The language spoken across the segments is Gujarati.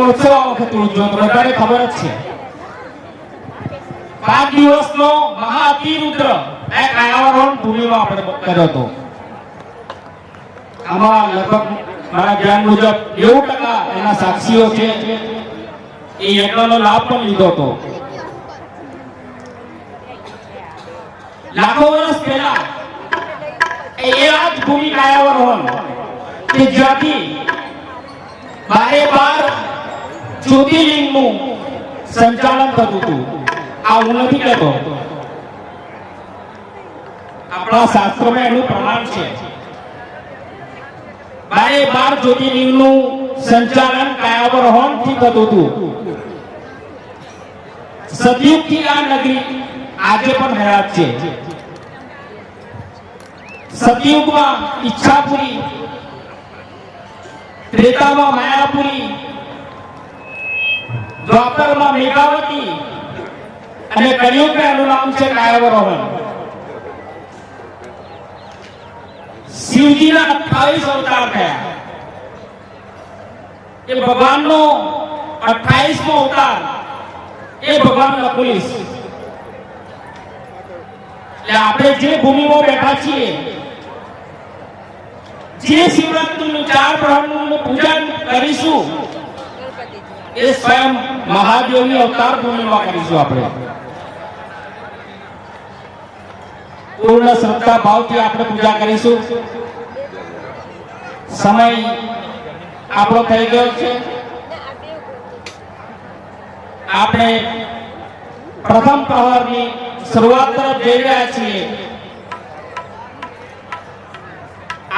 જન્મોત્સવ આ વખતે ઉજવ્યો તો બધાને ખબર જ છે. 5 દિવસનો મહાઅતિરુદ્ર એક કાયાવરણ ભૂમિમાં આપણે કર્યો હતો. આમાં લગભગ મારા જ્ઞાન મુજબ 90% એના સાક્ષીઓ છે એ યજ્ઞનો લાભ પણ લીધો હતો. લાખો વર્ષ પહેલા એ આ જ ભૂમિ કાયાવરણ કે જ્યાંથી 12 જ્યોતિર્લિંગનું સંચાલન થતું હતું. આ હું નથી કહેતો, આપણા શાસ્ત્રોમાં એનું પ્રમાણ છે. 12 જ્યોતિર્લિંગનું સંચાલન કાયાવરોહણથી થતું હતું. સતયુગથી આ નગરી આજે પણ હયાત છે. સતયુગમાં ઈચ્છાપુરી, ત્રેતામાં માયાપુરી, દ્વાપરમાં મેઘાવતી અને કલિયુગમાં એનું નામ છે કાયાવરોહણ. શિવજીના 28 અવતાર થયા. એ ભગવાનનો 28મો અવતાર એ ભગવાન નકુલીસ. એટલે આપણે જે ભૂમિમાં બેઠા છીએ, જે શિવરાત્રીનું 4 પ્રહરનું પૂજન કરીશું એ સ્વયં મહાદેવની અવતાર ભૂમિમાં કરીશું. આપણે પૂર્ણ શ્રદ્ધા ભાવથી આપણે પૂજા કરીશું. સમય આપણો થઈ ગયો છે. આપણે પ્રથમ પ્રહરની શરૂઆત તરફ જઈ રહ્યા છીએ.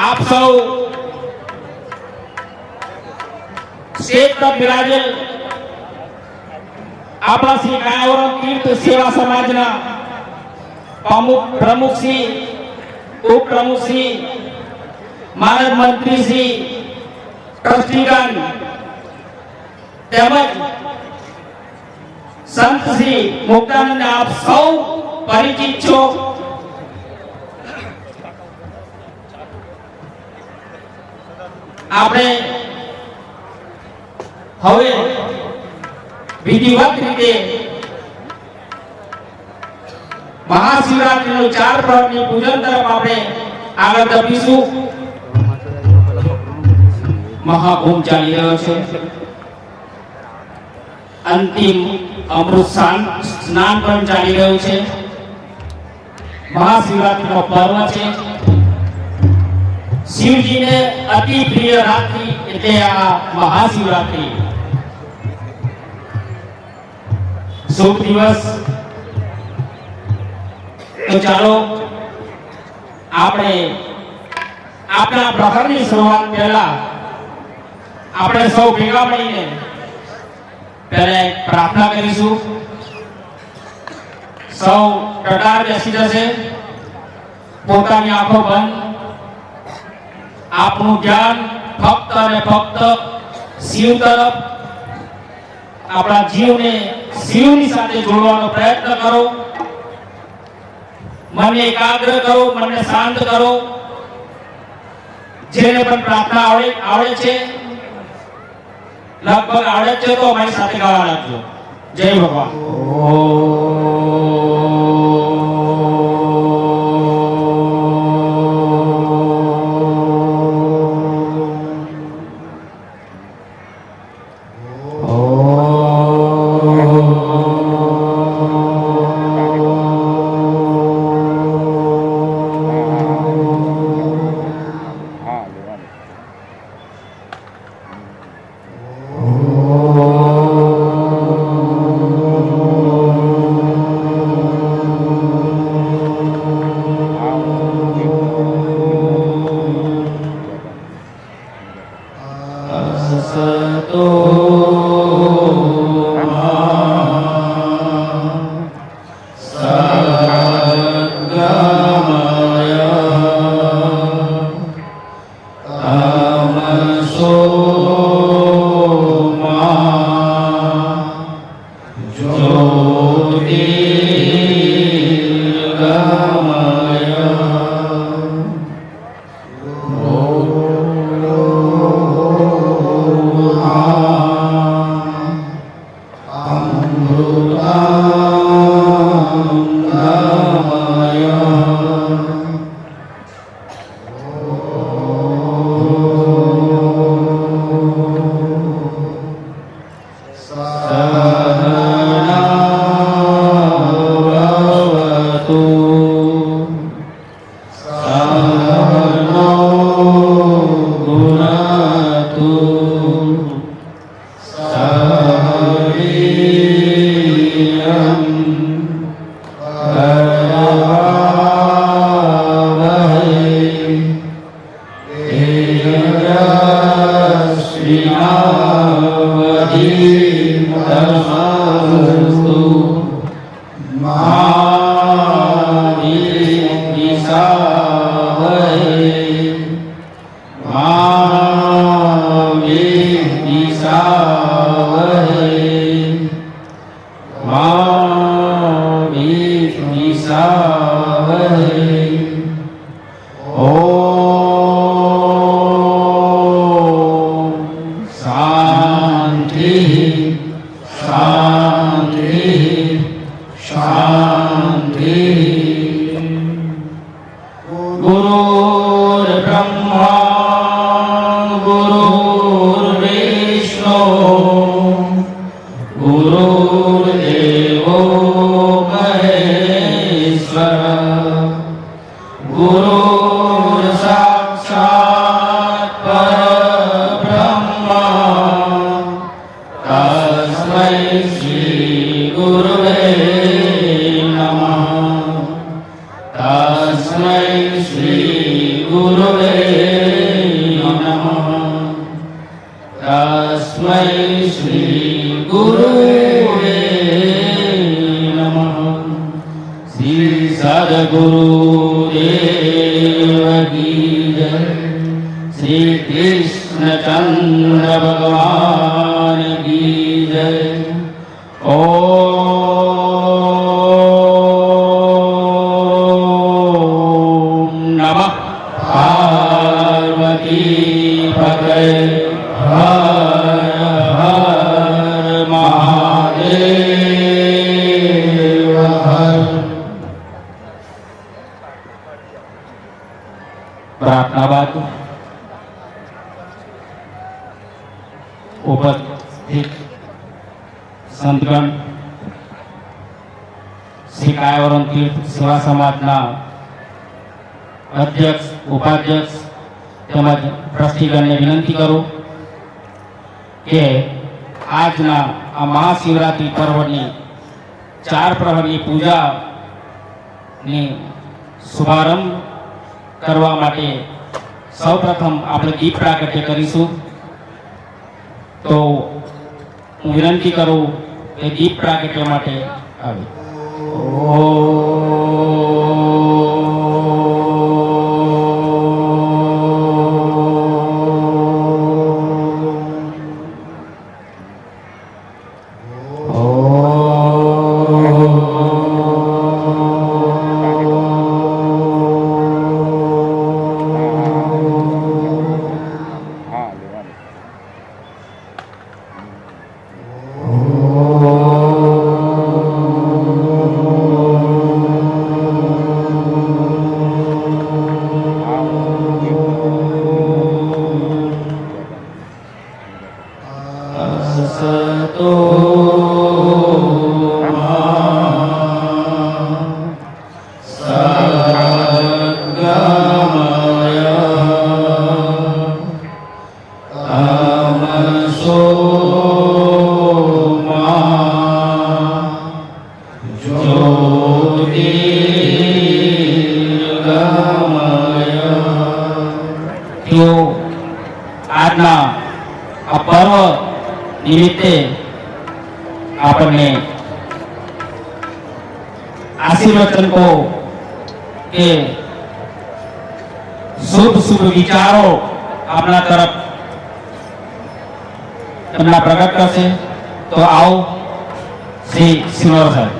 આપ સૌ સ્ટેજ પર બિરાજેલ આપણા શ્રી કાયાવરણ તીર્થ સેવા સમાજના પ્રમુખ શ્રી, ઉપપ્રમુખ શ્રી, માનદ મંત્રી શ્રી, ટ્રસ્ટીગણ તેમજ સંત શ્રી મુક્તાનંદ, આપ સૌ પરિચિત છો. આપણે હવે વિધિવત રીતે મહાશિવરાત્રીનું 4 પ્રહરની પૂજન તરફ આપણે આગળ ધપીશું. મહાકુંભ ચાલી રહ્યો છે. અંતિમ અમૃત સ્નાન પણ ચાલી રહ્યું છે. મહાશિવરાત્રીનો પર્વ છે. શિવજીને અતિ પ્રિય રાત્રિ એટલે આ મહાશિવરાત્રી. શુભ દિવસ. તો ચાલો આપણે આપણા પ્રહરની શરૂઆત પહેલા આપણે સૌ ભેગા મળીને પહેલા પ્રાર્થના કરીશું. સૌ કટાર બેસી જશે. પોતાની આંખો બંધ. આપનું ધ્યાન ફક્ત અને ફક્ત શિવ તરફ, આપણા જીવને શિવની સાથે જોડવાનો પ્રયત્ન કરો. મનને એકાગ્ર કરો, મનને શાંત કરો. જેને પણ પ્રાર્થના આવડે છે, લગભગ આવડે છે તો અમારી સાથે ગાવા લાગજો. જય ભગવાન. विसावहे ओम शांति शांति शांति। गुरुर्ब्रह्मा गुरुर्विष्णु गुरुर्देवो महेश्वर गुरुर्साक्षात् परब्रह्म तस्मै श्री गुरुवे नमः तस्मै श्री गुरुवे नमः तस्मै श्री गुरुवे नमः। श्री सद्गुरुदेव की जय। श्री कृष्ण चंद्र भगवान की जय। ओम नमः पार्वती पतये हर हर महादेव हर। प्रार्थना बात उपस्थित संतगण श्री कायवरण तीर्थ सेवा समाजना अध्यक्ष उपाध्यक्ष તેમજ ટ્રસ્ટીગણને વિનંતી કરું કે આજના આ મહાશિવરાત્રિ પર્વની 4 પ્રહરની પૂજાની શુભારંભ કરવા માટે સૌપ્રથમ આપણે દીપ પ્રાગટ્ય કરીશું। તો હું વિનંતી કરું કે દીપ પ્રાગટ્ય માટે આવે। આજના આ પર્વ નિમિત્તે આપણને આશીર્વચન को કે શુભ શુભ વિચારો આપણા તરફ એમના પ્રગટ કરશે। તો આવો શ્રી સિનોર સાહેબ।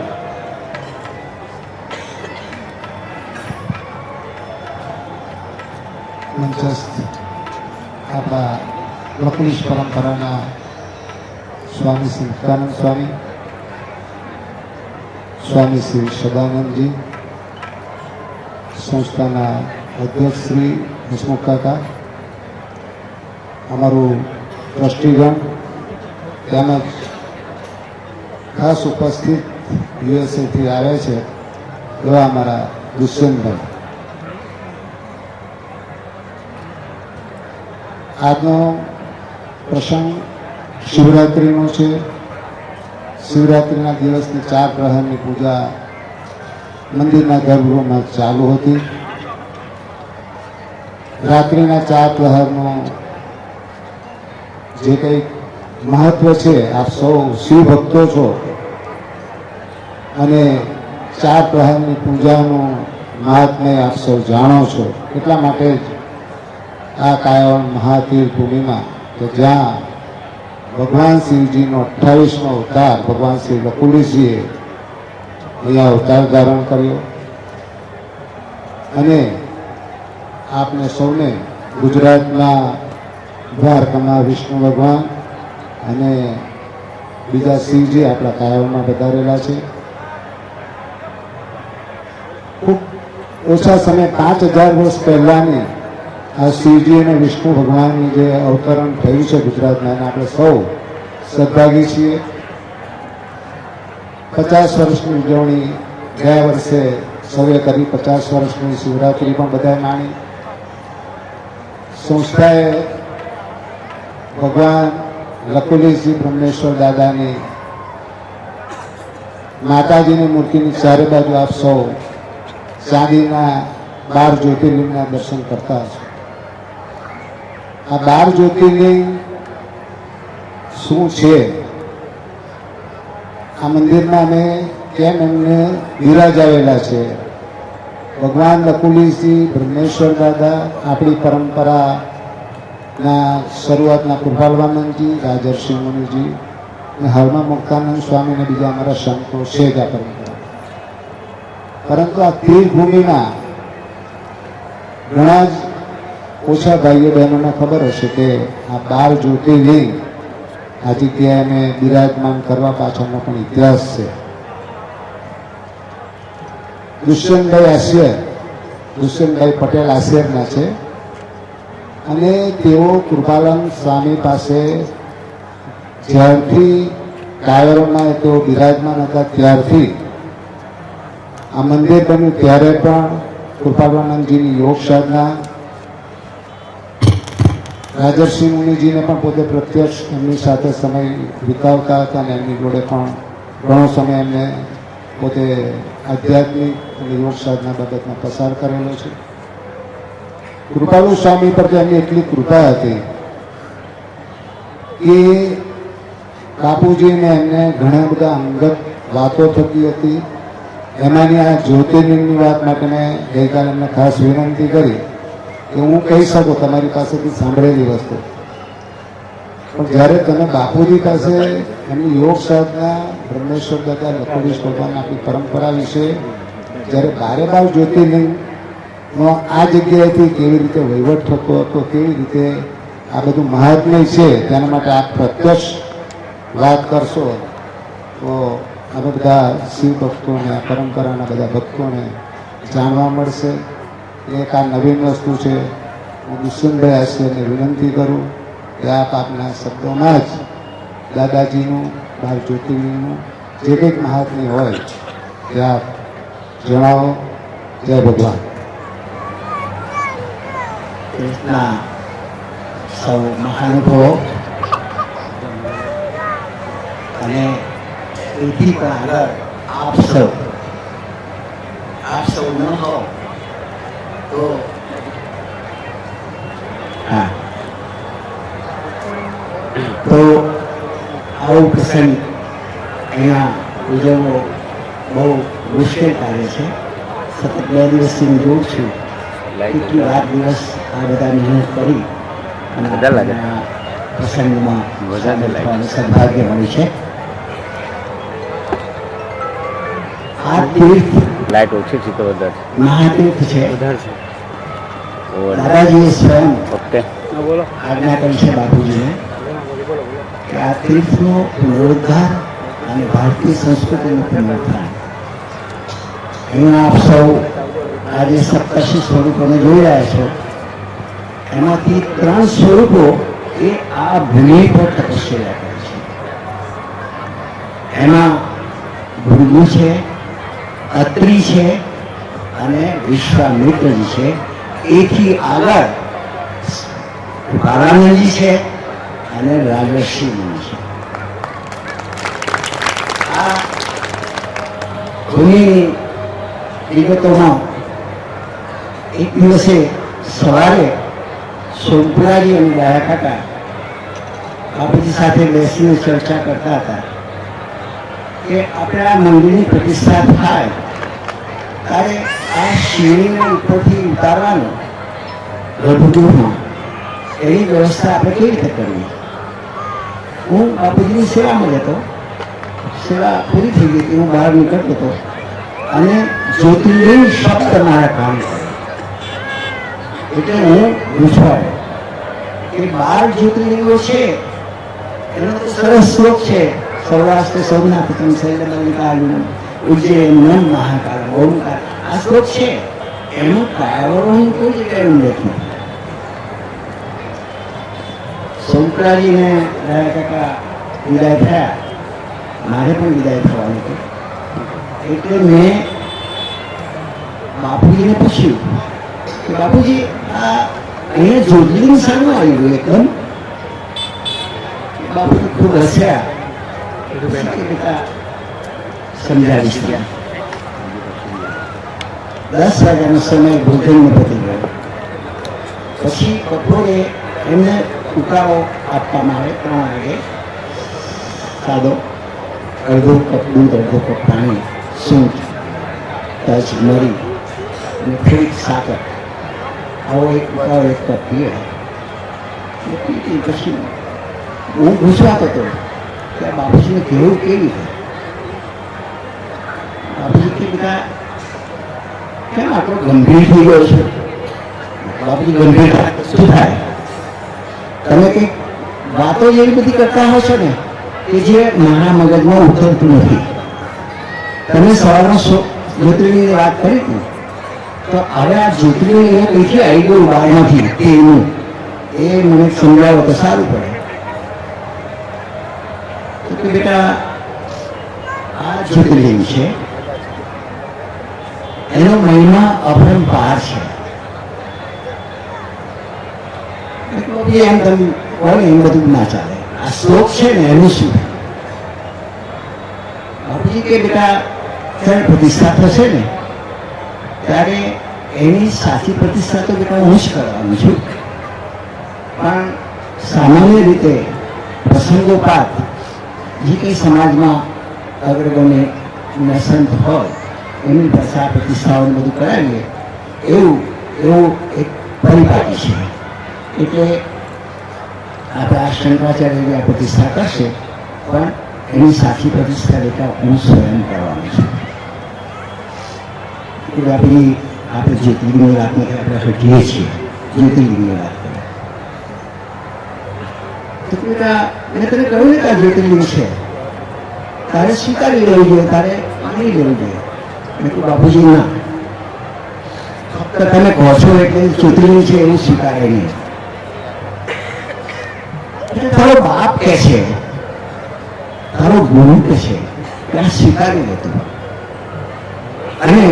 મંચસ્થ આપણા વકલીશ પરંપરાના સ્વામી શ્રી મુક્તાનંદ સ્વામી, સ્વામી શ્રી સદાનંદજી, સંસ્થાના અધ્યક્ષ શ્રી હસમુખ કાકા, અમારું ટ્રસ્ટીગણ તેમજ ખાસ ઉપસ્થિત યુએસએથી આવ્યા છે એવા અમારા દુષ્યંતભાઈ। આજનો પ્રસંગ શિવરાત્રિનો છે। શિવરાત્રિના દિવસની 4 પ્રહરની પૂજા મંદિરના ગર્ભગૃહમાં ચાલુ હતી। રાત્રિના 4 પ્રહરનું જે કંઈ મહત્વ છે, આપ સૌ શિવ ભક્તો છો અને 4 પ્રહરની પૂજાનું મહાત્મ્ય આપ સૌ જાણો છો। એટલા માટે જ આ કાયવણ મહાતીર્થ ભૂમિમાં કે જ્યાં ભગવાન શિવજીનો 28મો અવતાર ભગવાન શ્રી લકુડીજીએ અહીંયા અવતાર ધારણ કર્યો। અને આપને સૌને ગુજરાતના દ્વારકામાં વિષ્ણુ ભગવાન અને બીજા શિવજી આપણા કાયલમાં પધારેલા છે. ખૂબ ઓછા સમય 5000 વર્ષ પહેલાંની આ શિવજી અને વિષ્ણુ ભગવાનની જે અવતરણ થયું છે ગુજરાતમાં, એને આપણે સૌ સદભાગી છીએ. 50 વર્ષની ઉજવણી ગયા વર્ષે સૌએ કરી. 50 વર્ષની શિવરાત્રિ પણ બધાએ માણી. સંસ્થાએ ભગવાન લકુલીજી બ્રહ્મેશ્વર દાદાની માતાજીની મૂર્તિની ચારે બાજુ આપ સૌ ચાંદીના 12 જ્યોતિર્લિંગના દર્શન કરતા હશો. આ 12 જ્યોતિર્લિંગ શું છે, આ મંદિરમાં અમે કેમ એમને બિરાજાવેલા છે? ભગવાન લકુલીજી બ્રહ્મેશ્વર દાદા આપણી પરંપરાના શરૂઆતના કૃપાલવાનંદજી, રાજર્ષિ મુનિજી અને હાલમાં મુક્તાનંદ સ્વામી અને બીજા અમારા સંતો છે જ આ પરંપરા. પરંતુ આ તીર્થભૂમિમાં ઘણા જ ઓછા ભાઈઓ બહેનોને ખબર હશે કે આ 12 જ્યોતિર્લિંગ આ જગ્યાએ અમે બિરાજમાન કરવા પાછળનો પણ ઇતિહાસ છે. દુષ્યંતભાઈ પટેલ આશિરના છે અને તેઓ કૃપાલન સ્વામી પાસે જ્યારથી કાયરોમાં તેઓ બિરાજમાન હતા ત્યારથી આ મંદિર બન્યું ત્યારે પણ કૃપાલનંદજીની યોગ સાધના, રાજર્ષિ મુનિજીને પણ પોતે પ્રત્યક્ષ એમની સાથે સમય વિતાવતા હતા અને એમની જોડે પણ ઘણો સમય એમને પોતે આધ્યાત્મિક અને યોગ સાધના બાબતમાં પસાર કરેલો છે. કૃપાલુ સ્વામી પર તો એમની એટલી કૃપા હતી કે બાપુજીને એમને ઘણા બધા અંગત વાતો થતી હતી. એમાંની આ જ્યોતિર્લિંગની વાત માટે મેં ગઈકાલે એમને ખાસ વિનંતી કરી કે હું કહી શકું તમારી પાસેથી સાંભળેલી વસ્તુ, પણ જ્યારે તમે બાપુજી પાસે એમની યોગ સાધના, બ્રહ્મેશ્વર દાદા, લકુલીશ ભગવાન આપણી પરંપરા વિશે જ્યારે 12 જ્યોતિર્લિંગનો આ જગ્યાએથી કેવી રીતે વહીવટ થતો હતો, કેવી રીતે આ બધું મહાત્મ્ય છે, તેના માટે આપ પ્રત્યક્ષ વાત કરશો તો અમે બધા શિવ ભક્તોને, આ પરંપરાના બધા ભક્તોને જાણવા મળશે. એક આ નવીન વસ્તુ છે. હું દુષ્યંતભાઈ આશિરને વિનંતી કરું કે આપ આપના શબ્દોમાં જ દાદાજીનું, 12 જ્યોતિર્લિંગનું જે કંઈક મહાત્મ્ય હોય તે આપ જણાવો. જય ભગવાન. દેશના સૌ મહાનુભાવો અને એથી પણ આગળ આપ સૌ ન હો તો હા તો આવો પ્રસંગ અહીંયા ઉજવવો બહુ મુશ્કેલ કાર્ય છે. સતત 2 દિવસથી હું જોઉં છું કેટલી રાત દિવસ આ બધા મહેનત કરી અને આ પ્રસંગમાં સદભાગ્ય મળ્યું છે. આ તીર્થ લાઈટ ઓછી છે તો વધારે મહાતીર્થ છે. વધારે છે દાદાજીએ સ્વયં ઓકે આજ્ઞા કરી છે બાપુજીને કે આ તીર્થનો પુનરુદ્ધાર અને ભારતીય સંસ્કૃતિનું પુનરુદ્ધાર. અહીંયા આપ સૌ આજે સપ્તર્ષિ સ્વરૂપોને જોઈ રહ્યા છો, એમાંથી 3 સ્વરૂપો એ આ ભૂમિ પર તપસ્યા કરે છે. એમાં ભૃગુ છે, અત્રિ છે અને વિશ્વામિત્રજી છે. એથી આગળ કૃપાલાનંદજી છે અને રાજર્ષિ મુનિ છે. આ ભૂમિની વિગતોમાં એક દિવસે સવારે સોમપુરાજી અને ડાયા કાકા બાપુજી સાથે બેસીને ચર્ચા કરતા હતા કે આપણે આ મંદિરની પ્રતિષ્ઠા થાય ત્યારે આ શિવલિંગને ઉપરથી ઉતારવાનું ગર્ભગૃહમાં એની વ્યવસ્થા આપણે કેવી રીતે કરવી. હું બાપુજીની સેવામાં જતો, સેવા પૂરી થઈ ગઈ, હું બહાર નીકળતો હતો અને જ્યોતિર્લિંગ શબ્દ મારા કામ કર્યો. એટલે હું પૂછવાયો કે 12 જ્યોતિર્લિંગો છે એનો તો સરસ શ્લોક છે, સૌરાષ્ટ્ર સોમનાથમ શૈલમલ્લિકાર્જુનમ ઉજ્જૈન મહાકાલ ઓમકાર, આ શ્લોક છે. એનું કાયાવરોહણ કોઈ જગ્યાએ ઉલ્લેખ નથી. શંકરાજીને રાય કાકા વિદાય થયા, મારે પણ વિદાય થવાનું હતું, એટલે મેં બાપુજીને પૂછ્યું કે બાપુજી આ અહીંયા જ્યોતિર્લિંગ શાનું આવી ગયું એકદમ? બાપુજી ખૂબ હસ્યા કે બેટા સમજાવીશ. 10 વાગ્યાનો સમય ભોજનને પતી ગયો. પછી બપોરે એમને ઉકાળો આપવામાં આવે 3 વાગે, સાદો, અડધો કપ દૂધ, અડધો કપ પાણી, સૂંઠ, તજ, મરી અને થોડીક સાકર, આવો એક ઉકાળો 1 કપ પીએ. પીતી પછી હું ગુસ્સાતો હતો કે આ બાપુજીને કહેવું કેવી રીતે? બાપુજી કે બધા કેમ આટલો ગંભીર થઈ ગયો છે? બાપુજી ગંભીર શું થાય? તમે કંઈક વાતો એવી બધી કરતા હો છો ને કે જે મારા મગજમાં ઉતરતું નથી. તમે સવારમાં જ્યોતિર્લિંગની વાત કરી હતી, તો હવે આ જ્યોતિર્લિંગ એ કઈથી આવી ગયું બહારમાંથી તેનું, એ મને સમજાવો તો સારું પડે. તો કે બેટા આ જ્યોતિર્લિંગ છે, એનો મહિમા અપરંપાર છે. એમ તમે હોય એમ બધું ના ચાલે. આ શ્લોક છે ને એનું શું? બાપુજી કે બેટા ત્યારે પ્રતિષ્ઠા થશે ને ત્યારે એની સાચી પ્રતિષ્ઠા તો બેટા હું જ કરવાનું છું, પણ સામાન્ય રીતે પ્રસંગોપાત જે કંઈ સમાજમાં અગ્રગણ્ય સંત હોય એમની પાસે આ પ્રતિષ્ઠાઓને બધું કરાવીએ એવું એક પરિપાટી છે. એટલે આપણે આ શંકરાચાર્યની આ પ્રતિષ્ઠા કરશે, પણ એની સાચી પ્રતિષ્ઠા બેટા હું સ્વયં કરવાનું છું. એટલે આપણે જ્યોતિર્લિંગની વાત નથી, આપણે હટીએ છીએ જ્યોતિર્લિંગની વાત કરીએ. તો બેટા મેં તને કહ્યું ને કે આ જ્યોતિર્લિંગ છે, તારે સ્વીકારી લેવું જોઈએ, તારે માની લેવું જોઈએ. મેં કહ્યું બાપુજી ના, ફક્ત તમે કહો છો એટલે જ્યોતિર્લિંગ છે એવું સ્વીકારે નહીં. એટલે તારો બાપ કે છે, તારો ગુરુ કે છે કે આ સ્વીકારી લેતું. અને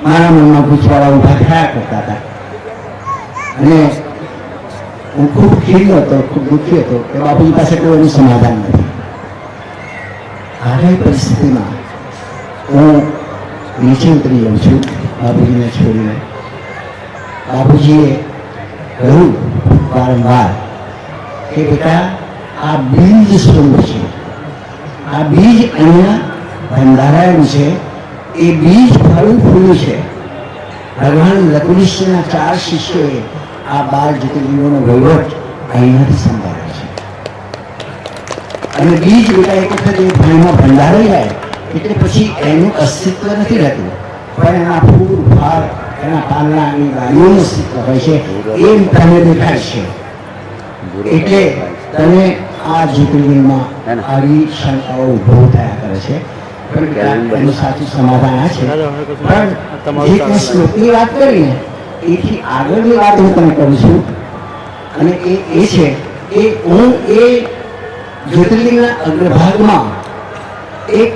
મારા મનમાં ગુચવાળા ઉભા થયા કરતા હતા અને હું ખૂબ ખીલ હતો, ખૂબ દુઃખી હતો કે બાપુજી પાસે કોઈ એનું સમાધાન નથી. આવી પરિસ્થિતિમાં હું નીચે ઉતરી જાઉં છું બાપુજીને છોડીને. બાપુજીએ કહ્યું વારંવાર કે બેટા આ બીજ સ્વરૂપ છે, આ બીજ અહીંયા ભંડારાયું છે, એ બીજ ફળું ફૂલું છે. ભગવાન લકુલિશના 4 શિષ્યોએ આ 12 જ્યોતિર્લિંગોનો વહીવટ અહીંયાથી સંભાળ્યો છે. અને બીજ બેટા એક વખત એ ભાઈમાં ભંડારાઈ જાય એટલે પછી એનું અસ્તિત્વ નથી રહેતું, પણ એના ફૂલ, ફળ, એના પાંદડા, એની વાયુનું અસ્તિત્વ હોય છે. એ તને દેખાય છે. એટલે તને આ જ્યોતિર્લિંગમાં આવી શંકાઓ ઉભો થયા કરે છે. એનું સાચું સમાધાન આ છે. પણ જે કંઈ શ્લોકની વાત કરીને એથી આગળની વાત હું તને કરું છું, અને એ છે કે હું એ જ્યોતિર્લિંગના અગ્રભાગમાં એક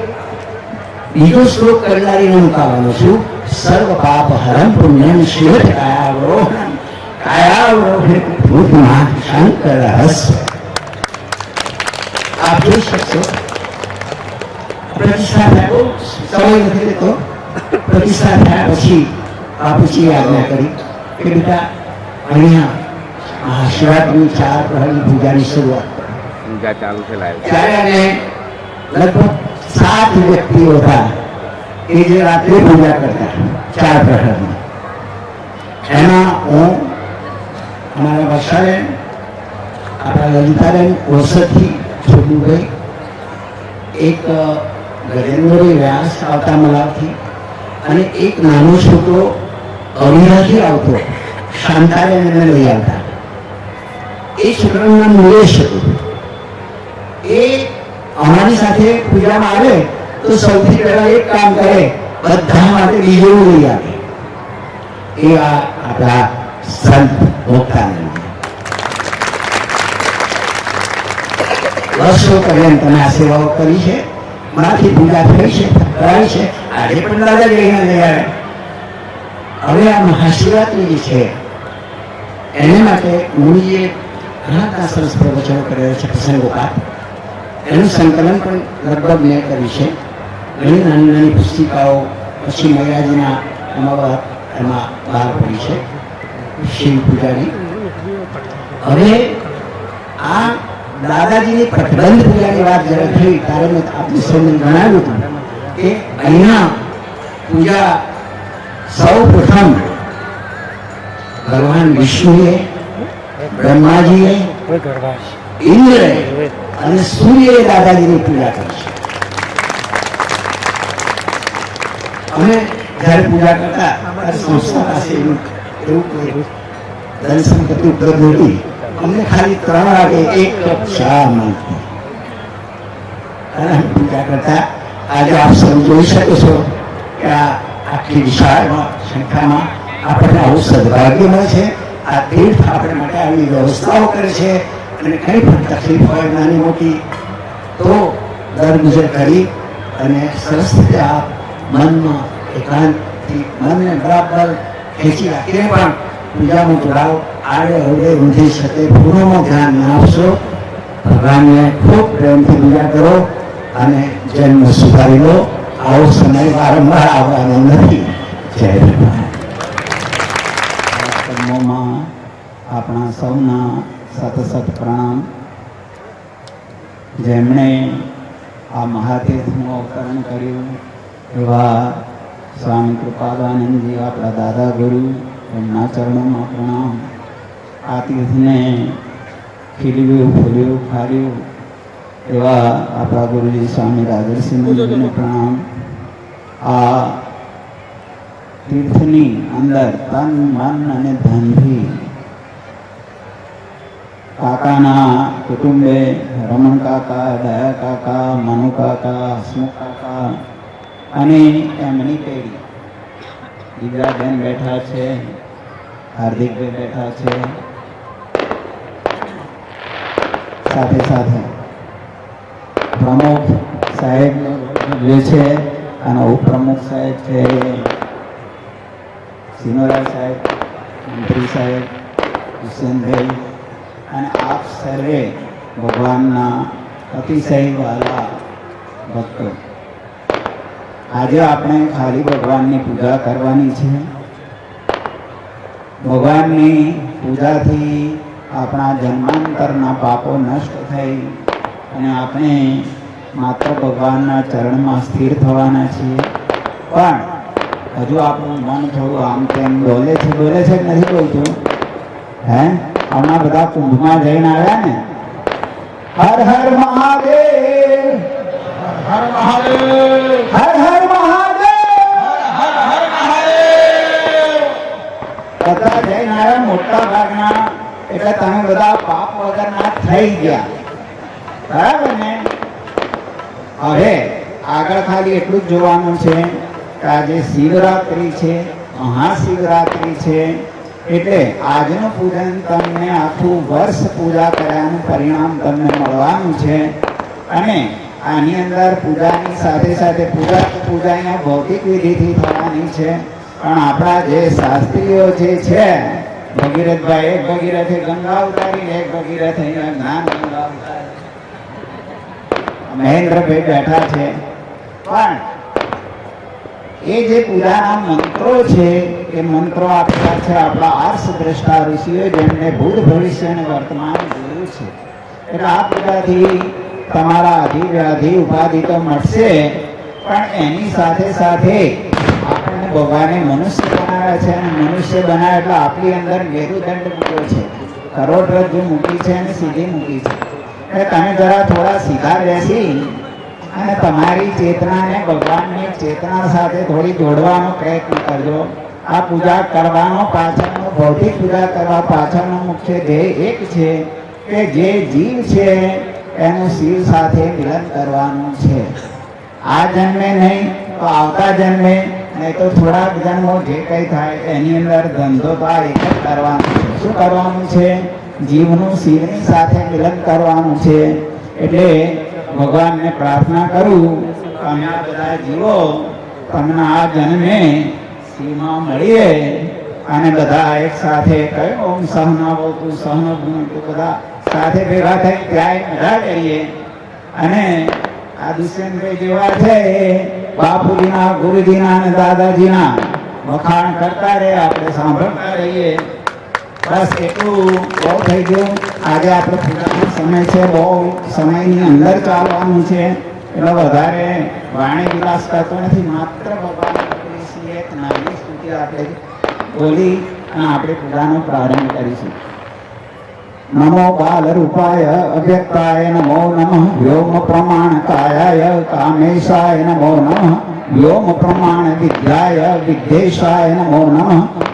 બીજો શ્લોક કરનારીને મુકાવાનો છું. સર્વ પાપ હરમ પુણ્યમ શિવ કાયાવરોહણ ભૂતનાથ શંકર હસ્વ. આપ જોઈ શકશો. પ્રતિષ્ઠા થયા, બહુ સમય નથી લેતો. પ્રતિષ્ઠા થયા પછી બાપુજીએ આજ્ઞા કરી કે બેટા અહીંયા શિવરાત્રિની 4 પ્રહરની પૂજાની શરૂઆત પૂજા ચાલુ છે લાઈવ. ત્યારે અમે લગભગ 7 વ્યક્તિઓ હતા એ જે રાત્રે પૂજા કરતા 4 પ્રહરની. એમાં હું, અમારા વર્ષાબેન, આપણા લલિતાબેન ઓસદથી છોટુભાઈ, એક ગજેન્દ્રભાઈ વ્યાસ આવતા મલાવથી, અને એક નાનો છોકરો અવિરાથી આવતો શાંતારાયણને લઈ આવતા. એ છોકરાનું નામ નિલેશ હતું. એ અમારી સાથે પૂજામાં આવે તો સૌથી પહેલા એક કામ કરે, બધા માટે બીજું લઈ આવે. એ આપણા સંત ભોગતાનંદ વર્ષો પર્યંત તમે આ સેવાઓ કરી છે, માથી પૂજા થઈ છે, કરાવી છે. આજે પણ દાદા જઈને લઈ આવે. હવે આ મહાશિવરાત્રી જે છે એને માટે મુનિએ ઘણા સરસ પ્રવચનો કરેલા છે, પ્રસંગોપાત. એનું સંકલન પણ લગભગ મેં કર્યું છે. ઘણી નાની નાની પુસ્તિકાઓ પછી મૈયાજીના એમાં બહાર પડી છે, શિવ પૂજાની. હવે આ દાદાજીની પટબંધ પૂજાની વાત જ્યારે થઈ ત્યારે મેં આપની સૌને જણાવ્યું હતું કે અહીંયા પૂજા સૌ પ્રથમ ભગવાન વિષ્ણુએ, બ્રહ્માજીએ, ઇન્દ્રએ અને સૂર્યએ દાદાજીની પૂજા કરી છે. અમે જ્યારે પૂજા કરતા ત્યારે સંસ્થા પાસે એવું કોઈ ધન સંપત્તિ ઉપલબ્ધ હતી. અમને ખાલી 3 વાગે 1 કપ ચા મળતી અને અમે પૂજા કરતા. આજે આપ સૌ જોઈ શકો છો કે આ આખી વિશાળ સંખ્યામાં આપણને આવું સદભાગ્ય મળે છે. આ તીર્થ આપણે માટે આવી વ્યવસ્થાઓ કરે છે અને કંઈ પણ તકલીફ હોય નાની મોટી તો દર ગુજર કરી અને સરસ રીતે આ મનમાં એકાંતથી મનને બરાબર ખેંચી રાખીને પણ પૂજામાં જોડાઓ. આડે હૃદય ઊંધી શકે પૂર્ણમાં ધ્યાન ના આપશો. ભગવાનને ખૂબ પ્રેમથી પૂજા કરો અને જન્મ સુધારી લો. આવો સમય વારંવાર આવવાનો નથી. જય ભગવાન. કર્મોમાં આપણા સૌના સત પ્રણામ. જેમણે આ મહાતીર્થનું અવતરણ કર્યું એવા સ્વામી કૃપાદાનંદજી, આપણા દાદા ગુરુ, એમના ચરણોમાં પ્રણામ. આ તીર્થને ખીલ્યું, ફૂલ્યું, ફાર્યું એવા આપણા ગુરુજી સ્વામી રાજરસિંહજીને પ્રણામ. આ તીર્થની અંદર તન, મન અને ધનથી કાકાના કુટુંબે રમણ કાકા, દયા કાકા, મનુ કાકા, હસમુખ કાકા અને એમની પેઢી દિવ્યાબેન બેઠા છે, હાર્દિકભાઈ બેઠા છે, સાથે સાથે પ્રમુખ સાહેબ જે છે અને ઉપપ્રમુખ સાહેબ છે સિનોરા સાહેબ, મંત્રી સાહેબ, હુસેનભાઈ અને આપ સર્વે ભગવાનના અતિશય વાલા ભક્તો. આજે આપણે ખાલી ભગવાનની પૂજા કરવાની છે. ભગવાનની પૂજાથી આપણા જન્માંતરના પાપો નષ્ટ થઈ અને આપણે માત્ર ભગવાનના ચરણમાં સ્થિર થવાના છીએ. પણ હજુ આપણું મન થોડું આમ તેમ બોલે છે કે નથી બોલતું? હે, હમણાં બધા કુંભમાં જઈને આવ્યા ને, હર હર મહાદેવ, હર મહાદેવ, હર હર બધા જઈને આવ્યા મોટા ભાગના. એટલે તમે બધા પાપ વગરના થઈ ગયા, બરાબર ને? હવે આગળ ખાલી એટલું જ જોવાનું છે કે આજે શિવરાત્રિ છે, મહાશિવરાત્રિ છે. એટલે આજનું પૂજન તમને આખું વર્ષ પૂજા કર્યાનું પરિણામ તમને મળવાનું છે. અને આની અંદર પૂજાની સાથે સાથે પૂજા અહીંયા ભૌતિક વિધિથી થવાની છે. પણ આપણા જે શાસ્ત્રીઓ જે છે, ભગીરથભાઈ, એક ભગીરથે ગંગા ઉતારી, એક ભગીરથ અહીંયા જ્ઞાન ગંગા ઉતારી, મહેન્દ્રભાઈ બેઠા છે. પણ એ જે પૂજાના મંત્રો છે એ મંત્રો આપેલા છે આપણા આર્ષ દ્રષ્ટા ઋષિઓ, જેમને ભૂત ભવિષ્ય અને વર્તમાન જોયું છે. એટલે આ પૂજાથી તમારા અધિવ્યાધિ ઉપાધિ તો મળશે, પણ એની સાથે સાથે આપણને ભગવાને મનુષ્ય બનાવ્યા છે અને મનુષ્ય બનાવ્યા એટલે આપણી અંદર મેરુદંડ મૂક્યો છે, કરોડરજ્જુ મૂકી છે અને સીધી મૂકી છે. એટલે તમે જરા થોડા સીધા બેસી અને તમારી ચેતનાને ભગવાનની ચેતના સાથે થોડી જોડવાનો પ્રયત્ન કરજો. આ પૂજા કરવાનો પાછળનો ભૌતિક પૂજા કરવા પાછળનો મુખ્ય ધ્યેય એક છે કે જે જીવ છે એનું શિવ સાથે મિલન કરવાનું છે. આ જન્મે નહીં તો આવતા જન્મે, નહીં તો થોડાક જન્મો જે કંઈ થાય એની અંદર ધંધો તો આ એક જ કરવાનો છે. શું કરવાનું છે? જીવનું શિવની સાથે મિલન કરવાનું છે. એટલે ભગવાનને પ્રાર્થના કરું કે અમે આ બધા જીવો તમને આ જન્મે શિવમાં મળીએ અને બધા એક સાથે કયો ઓમ સહનાવતુ સહન ભુનક્તુ, બધા સાથે ભેગા થઈ ત્યાં મજા કરીએ. અને આ દુષ્યંતભાઈ જેવા છે એ બાપુજીના, ગુરુજીના અને દાદાજીના વખાણ કરતા રહે, આપણે સાંભળતા રહીએ. બસ એટલું બહુ થઈ ગયું. આજે આપણે પૂજાનો સમય છે, બહુ સમયની અંદર ચાલવાનું છે, એટલે વધારે વાણી વિલાસ કરતો નથી. માત્ર ભગવાન એક નાની સ્તુતિ આપણે બોલી અને આપણે પૂજાનો પ્રારંભ કરીશું. નમો બાલ રૂપાય અવ્યક્તાય નમો નમઃ વ્યોમ પ્રમાણ કાયાય કામેશાય નમો નમઃ વ્યોમ પ્રમાણ વિદ્યાય વિદ્યેશાય નમો નમઃ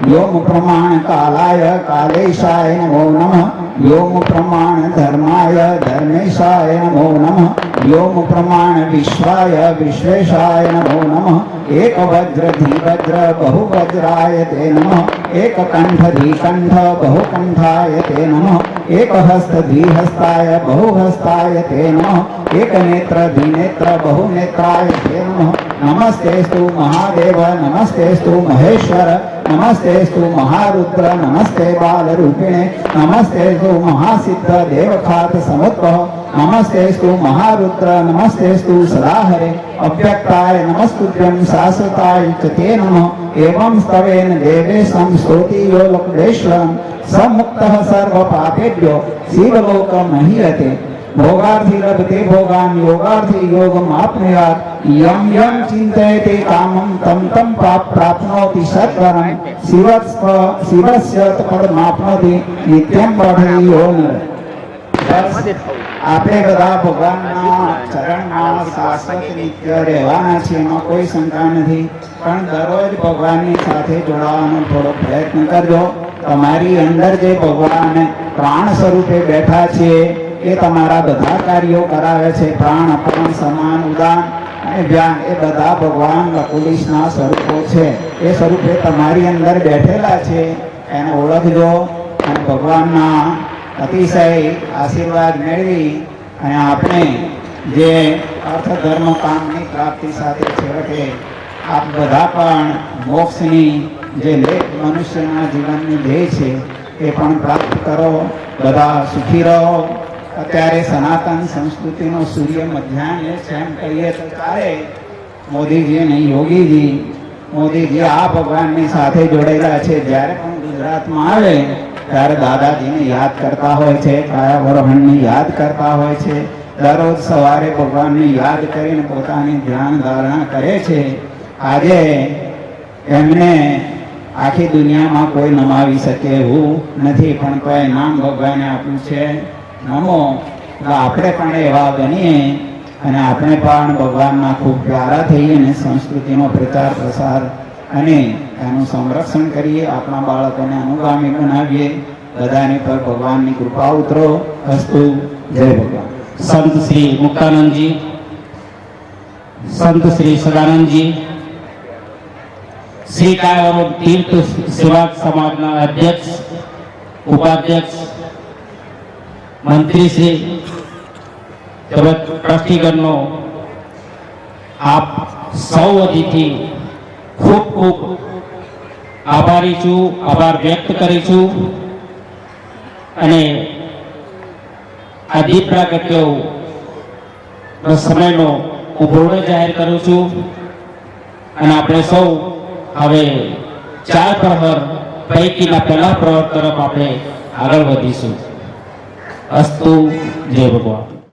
વ્યોમ પ્રમાણ કાલાય કાલેશાય નમો નમઃ વ્યોમ પ્રમાણ ધર્માય ધર્મેશાય નમો નમઃ વ્યોમ પ્રમાણ વિશ્વાય વિશ્વેશાય નમો નમઃ એક વજ્ર ધી વજ્ર બહુ વજ્રાય તે નમઃ એક કંઠ ધી કંઠ બહુ કંઠાય તે નમઃ એક હસ્ત ધી હસ્તાય બહુ હસ્તાય તે નમઃ એક નેત્ર ધી નેત્ર બહુ નેત્રાય તે નમઃ નમસ્તેસ્તુ મહાદેવ નમસ્તેસ્તુ મહેશ્વર નમસ્તેસ્તુ મહારુદ્ર નમસ્તે બાલરૂપિણે નમસ્તેસ્તુ મહાસિદ્ધ દેવખાત સમુદ્ભવ નમસ્તેસ્તુ મહારુદ્ર નમસ્તેસ્તુ સદાહરે અવ્યક્તાય નમસ્તુભ્યં શાશ્વતાય ચ તે નમઃ એવં સ્તવેન દેવેશં સ્તુતિયો લોકદેશ્વરં સમુક્તઃ સર્વ પાપેભ્યો શિવલોક મહીયતે ભોગાર્થી લભતે ભોગાન યોગાર્થી યોગમ આપનુયાત યમ યમ ચિંતયતે કામં તમ તમ પ્રાપ્નોતિ સત્વરં શિવસ્ય પદમાપ્નોતિ નિત્યં બઢયો નર. આપણે બધા ભગવાનના ચરણમાં શાશ્વત નિત્ય રહેવાના છે, એમાં કોઈ શંકા નથી. પણ દરરોજ ભગવાનની સાથે જોડાવાનો થોડો પ્રયત્ન કરજો. તમારી અંદર જે ભગવાન પ્રાણ સ્વરૂપે બેઠા છે એ તમારા બધા કાર્યો કરાવે છે. પ્રાણ, અપાન, સમાન, ઉદાન અને ધ્યાન એ બધા ભગવાન લકુલિશના સ્વરૂપો છે. એ સ્વરૂપે તમારી અંદર બેઠેલા છે, એને ઓળખજો અને ભગવાનના અતિશય આશીર્વાદ મેળવી અને આપણે જે અર્થ ધર્મ કામની પ્રાપ્તિ સાથે છેવટે આપ બધા પણ મોક્ષની જે લેખ મનુષ્યના જીવનની ધ્યેય છે એ પણ પ્રાપ્ત કરો. બધા સુખી રહો. અત્યારે સનાતન સંસ્કૃતિનો સૂર્ય મધ્યાહન છે એમ કહીએ તો ચાલે. મોદીજી અને યોગીજી, મોદીજી આ ભગવાનની સાથે જોડાયેલા છે. જ્યારે પણ ગુજરાતમાં આવે ત્યારે દાદાજીને યાદ કરતા હોય છે, કાયાવરોહણને યાદ કરતા હોય છે. દરરોજ સવારે ભગવાનને યાદ કરીને પોતાની ધ્યાન ધારણા કરે છે. આજે એમને આખી દુનિયામાં કોઈ નમાવી શકે એવું નથી, પણ કોઈ નામ ભગવાને આપ્યું છે નમો. આપણે પણ એવા બનીએ અને આપણે પણ ભગવાનના ખૂબ પ્યારા થઈએ અને સંસ્કૃતિનો પ્રચાર પ્રસાર અને એનું સંરક્ષણ કરીએ. આપણા બાળકોને અનુગામી બનાવીએ. બધાની પર ભગવાનની કૃપા ઉતરો. અસ્તુ. જય ભગવાન. સંત શ્રી મુક્તાનંદજી, સંત શ્રી સદાનંદજી, શ્રી કાયાવરોહણ તીર્થ સેવા સમાજના અધ્યક્ષ, ઉપાધ્યક્ષ, મંત્રી શ્રી, ટ્રસ્ટીગણનો આપ સૌ અતિથિ ખૂબ ખૂબ આભારી છું, આભાર વ્યક્ત કરી છું. અને આ દીપ પ્રાગટ્ય સમયનો હું પૂર્ણ જાહેર કરું છું. અને આપણે સૌ હવે 4 પ્રહર પૈકીના પહેલા પ્રહર તરફ આપણે આગળ વધીશું. અસ્તુ. જય ભગવાન.